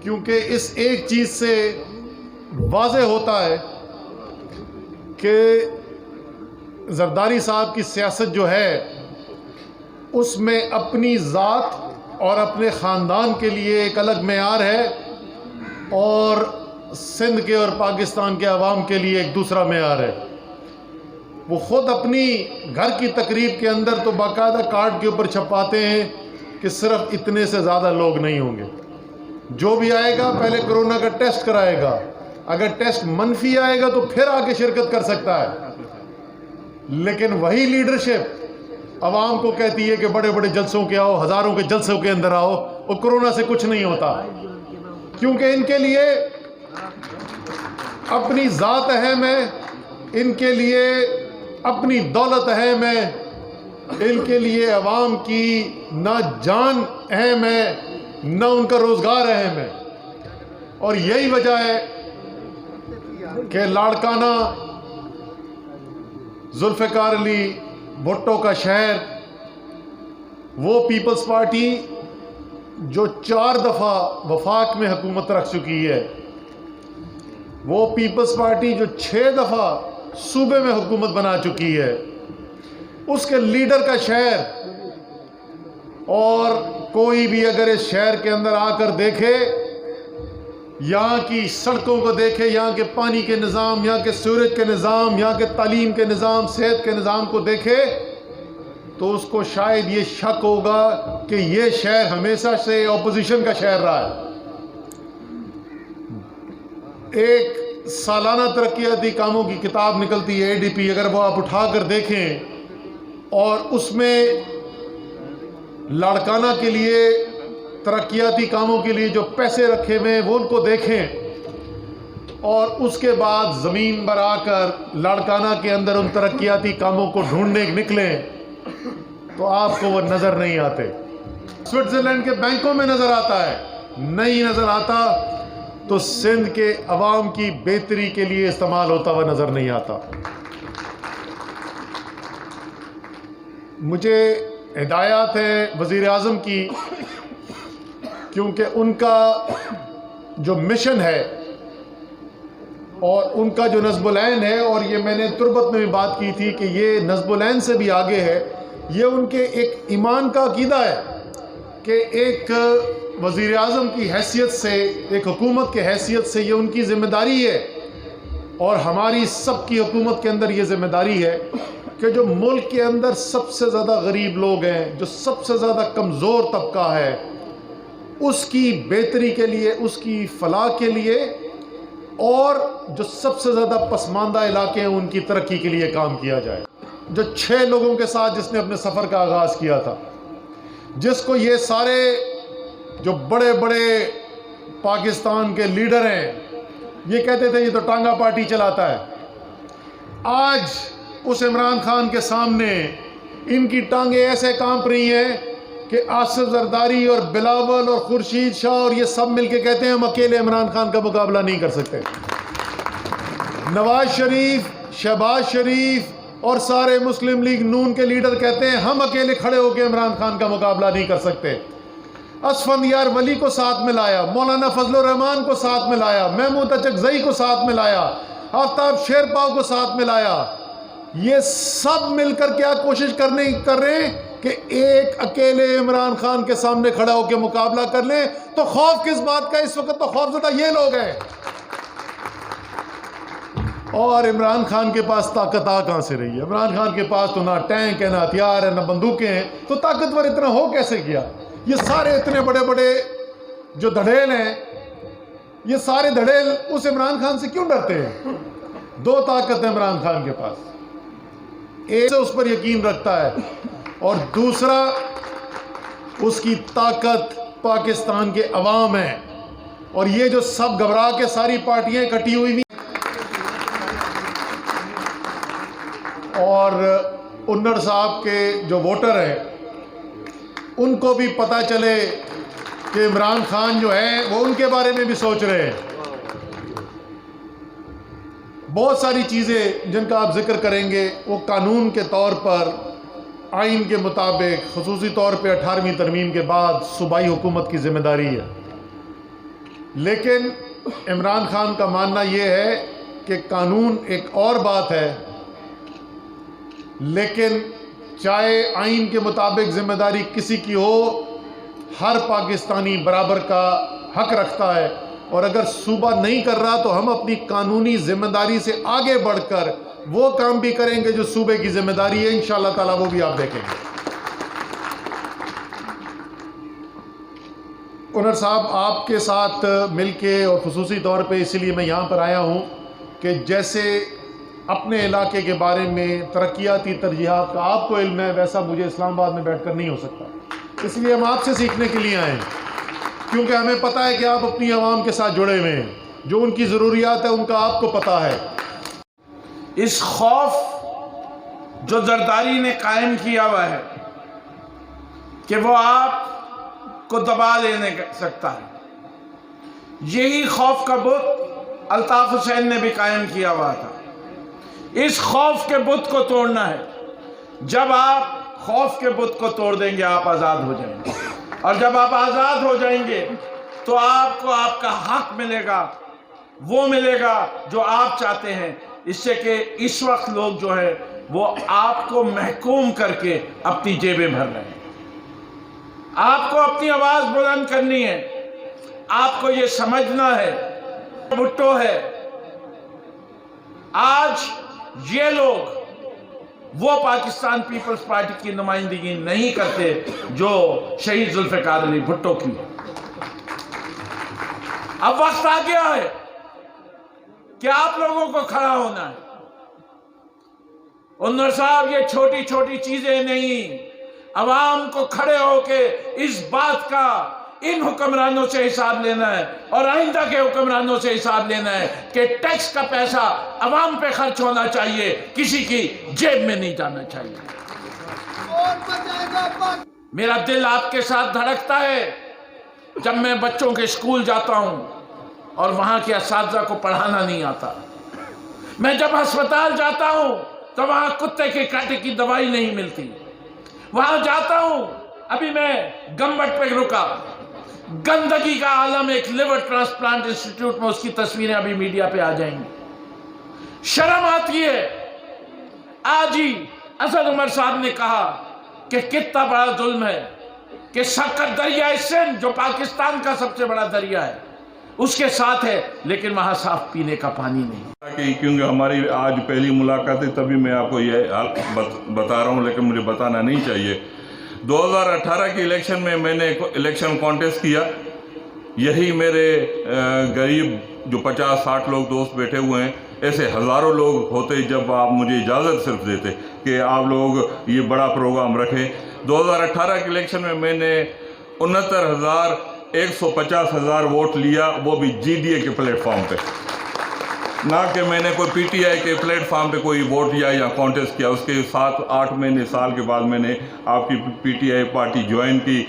کیونکہ اس ایک چیز سے واضح ہوتا ہے کہ زرداری صاحب کی سیاست جو ہے اس میں اپنی ذات اور اپنے خاندان کے لیے ایک الگ معیار ہے اور سندھ کے اور پاکستان کے عوام کے لیے ایک دوسرا معیار ہے۔ وہ خود اپنی گھر کی تقریب کے اندر تو باقاعدہ کارڈ کے اوپر چھپاتے ہیں کہ صرف اتنے سے زیادہ لوگ نہیں ہوں گے، جو بھی آئے گا پہلے کرونا کا ٹیسٹ کرائے گا، اگر ٹیسٹ منفی آئے گا تو پھر آ کے شرکت کر سکتا ہے۔ لیکن وہی لیڈرشپ عوام کو کہتی ہے کہ بڑے بڑے جلسوں کے آؤ، ہزاروں کے جلسوں کے اندر آؤ، اور کرونا سے کچھ نہیں ہوتا، کیونکہ ان کے لیے اپنی ذات اہم ہے، ان کے لیے اپنی دولت اہم ہے، ان کے لیے عوام کی نہ جان اہم ہے نہ ان کا روزگار اہم ہے۔ اور یہی وجہ ہے کہ لاڑکانہ ذوالفقار علی بھٹو کا شہر، وہ پیپلز پارٹی جو 4 دفعہ وفاق میں حکومت رکھ چکی ہے، وہ پیپلز پارٹی جو 6 دفعہ صوبے میں حکومت بنا چکی ہے، اس کے لیڈر کا شہر، اور کوئی بھی اگر اس شہر کے اندر آ کر دیکھے، یہاں کی سڑکوں کو دیکھے، یہاں کے پانی کے نظام، یہاں کے سیوریج کے نظام، یہاں کے تعلیم کے نظام، صحت کے نظام کو دیکھے تو اس کو شاید یہ شک ہوگا کہ یہ شہر ہمیشہ سے اپوزیشن کا شہر رہا ہے۔ ایک سالانہ ترقیاتی کاموں کی کتاب نکلتی ہے ADP، اگر وہ آپ اٹھا کر دیکھیں اور اس میں لاڑکانہ کے لیے ترقیاتی کاموں کے لیے جو پیسے رکھے ہوئے ہیں وہ ان کو دیکھیں، اور اس کے بعد زمین پر آ کر لاڑکانہ کے اندر ان ترقیاتی کاموں کو ڈھونڈنے نکلیں تو آپ کو وہ نظر نہیں آتے۔ سوئٹزرلینڈ کے بینکوں میں نظر آتا ہے، نہیں نظر آتا تو سندھ کے عوام کی بہتری کے لیے استعمال ہوتا ہوا نظر نہیں آتا۔ مجھے ہدایات ہے وزیر اعظم کی، کیونکہ ان کا جو مشن ہے اور ان کا جو نصب العین ہے، اور یہ میں نے تربت میں بھی بات کی تھی کہ یہ نصب العین سے بھی آگے ہے، یہ ان کے ایک ایمان کا عقیدہ ہے کہ ایک وزیر اعظم کی حیثیت سے، ایک حکومت کے حیثیت سے یہ ان کی ذمہ داری ہے، اور ہماری سب کی حکومت کے اندر یہ ذمہ داری ہے کہ جو ملک کے اندر سب سے زیادہ غریب لوگ ہیں، جو سب سے زیادہ کمزور طبقہ ہے، اس کی بہتری کے لیے، اس کی فلاح کے لیے، اور جو سب سے زیادہ پسماندہ علاقے ہیں ان کی ترقی کے لیے کام کیا جائے۔ جو 6 لوگوں کے ساتھ جس نے اپنے سفر کا آغاز کیا تھا، جس کو یہ سارے جو بڑے بڑے پاکستان کے لیڈر ہیں یہ کہتے تھے یہ تو ٹانگا پارٹی چلاتا ہے، آج اس عمران خان کے سامنے ان کی ٹانگیں ایسے کانپ رہی ہیں کہ آصف زرداری اور بلاول اور خورشید شاہ اور یہ سب مل کے کہتے ہیں ہم اکیلے عمران خان کا مقابلہ نہیں کر سکتے۔ نواز شریف، شہباز شریف اور سارے مسلم لیگ نون کے لیڈر کہتے ہیں ہم اکیلے کھڑے ہو کے عمران خان کا مقابلہ نہیں کر سکتے۔ اسفندیار ولی کو ساتھ میں لایا، مولانا فضل الرحمان کو ساتھ میں لایا، محمود اچکزئی کو ساتھ میں لایا، آفتاب شیرپاؤ کو ساتھ میں لایا۔ یہ سب مل کر کیا کوشش کر رہے ہیں کہ ایک اکیلے عمران خان کے سامنے کھڑا ہو کے مقابلہ کر لیں۔ تو خوف کس بات کا؟ اس وقت تو خوف زدہ یہ لوگ ہیں، اور عمران خان کے پاس طاقت آ کہاں سے رہی ہے؟ عمران خان کے پاس تو نہ ٹینک ہے، نہ ہتھیار ہے، نہ بندوقیں ہیں، تو طاقتور اتنا ہو کیسے گیا؟ یہ سارے اتنے بڑے بڑے جو دھڑیل ہیں، یہ سارے دھڑیل اس عمران خان سے کیوں ڈرتے ہیں؟ 2 طاقت ہے عمران خان کے پاس، ایک سے اس پر یقین رکھتا ہے، اور دوسرا اس کی طاقت پاکستان کے عوام ہے، اور یہ جو سب گھبرا کے ساری پارٹیاں اکٹھی ہوئی اور انر صاحب کے جو ووٹر ہیں ان کو بھی پتہ چلے کہ عمران خان جو ہے وہ ان کے بارے میں بھی سوچ رہے ہیں۔ بہت ساری چیزیں جن کا آپ ذکر کریں گے وہ قانون کے طور پر آئین کے مطابق خصوصی طور پہ 18ویں ترمیم کے بعد صوبائی حکومت کی ذمہ داری ہے، لیکن عمران خان کا ماننا یہ ہے کہ قانون ایک اور بات ہے، لیکن چاہے آئین کے مطابق ذمہ داری کسی کی ہو، ہر پاکستانی برابر کا حق رکھتا ہے، اور اگر صوبہ نہیں کر رہا تو ہم اپنی قانونی ذمہ داری سے آگے بڑھ کر وہ کام بھی کریں گے جو صوبے کی ذمہ داری ہے، انشاءاللہ تعالیٰ وہ بھی آپ دیکھیں گے۔ اونر صاحب، آپ کے ساتھ مل کے اور خصوصی طور پہ اسی لیے میں یہاں پر آیا ہوں کہ جیسے اپنے علاقے کے بارے میں ترقیاتی ترجیحات کا آپ کو علم ہے، ویسا مجھے اسلام آباد میں بیٹھ کر نہیں ہو سکتا، اس لیے ہم آپ سے سیکھنے کے لیے آئے ہیں، کیونکہ ہمیں پتہ ہے کہ آپ اپنی عوام کے ساتھ جڑے ہوئے ہیں، جو ان کی ضروریات ہے ان کا آپ کو پتہ ہے۔ اس خوف جو زرداری نے قائم کیا ہوا ہے کہ وہ آپ کو دبا لینے سکتا ہے، یہی خوف کا بت الطاف حسین نے بھی قائم کیا ہوا تھا۔ اس خوف کے بت کو توڑنا ہے۔ جب آپ خوف کے بت کو توڑ دیں گے آپ آزاد ہو جائیں گے، اور جب آپ آزاد ہو جائیں گے تو آپ کو آپ کا حق ملے گا، وہ ملے گا جو آپ چاہتے ہیں، اس سے کہ اس وقت لوگ جو ہے وہ آپ کو محکوم کر کے اپنی جیبیں بھر رہے ہیں۔ آپ کو اپنی آواز بلند کرنی ہے، آپ کو یہ سمجھنا ہے بھٹو ہے۔ آج یہ لوگ وہ پاکستان پیپلز پارٹی کی نمائندگی نہیں کرتے جو شہید ذوالفقار علی بھٹو کی۔ اب وقت آ گیا ہے کہ آپ لوگوں کو کھڑا ہونا ہے۔ انور صاحب، یہ چھوٹی چھوٹی چیزیں نہیں، عوام کو کھڑے ہو کے اس بات کا ان حکمرانوں سے حساب لینا ہے اور آئندہ کے حکمرانوں سے حساب لینا ہے کہ ٹیکس کا پیسہ عوام پہ خرچ ہونا چاہیے، کسی کی جیب میں نہیں جانا چاہیے۔ میرا دل آپ کے ساتھ دھڑکتا ہے جب میں بچوں کے اسکول جاتا ہوں اور وہاں کے اساتذہ کو پڑھانا نہیں آتا۔ میں جب ہسپتال جاتا ہوں تو وہاں کتے کے کاٹے کی دوائی نہیں ملتی۔ وہاں جاتا ہوں، ابھی میں گمبٹ پہ رکا، گندگی کا عالم، ایک لیور ٹرانسپلانٹ انسٹیٹیوٹ میں، اس کی تصویریں ابھی میڈیا پہ آ جائیں گی۔ شرم آتی ہے۔ آج ہی اسد عمر صاحب نے کہا کہ کتنا بڑا ظلم ہے کہ سکر دریائے سندھ جو پاکستان کا سب سے بڑا دریا ہے اس کے ساتھ ہے، لیکن وہاں صاف پینے کا پانی نہیں۔ کیونکہ ہماری آج پہلی ملاقات ہے تبھی میں آپ کو یہ بتا رہا ہوں، لیکن مجھے بتانا نہیں چاہیے۔ 2018 کی الیکشن میں میں نے الیکشن کانٹیسٹ کیا، یہی میرے غریب جو 50-60 لوگ دوست بیٹھے ہوئے ہیں، ایسے ہزاروں لوگ ہوتے جب آپ مجھے اجازت صرف دیتے کہ آپ لوگ یہ بڑا پروگرام رکھیں۔ 2018 کے الیکشن میں میں نے 69,150,000 ووٹ لیا، وہ بھی جی ڈی اے کے پلیٹ فارم پہ، نہ کہ میں نے کوئی پی ٹی آئی کے پلیٹ فارم پہ کوئی ووٹ لیا یا کانٹیسٹ کیا۔ اس کے 7-8 مہینے سال کے بعد میں نے آپ کی P T I party join کی۔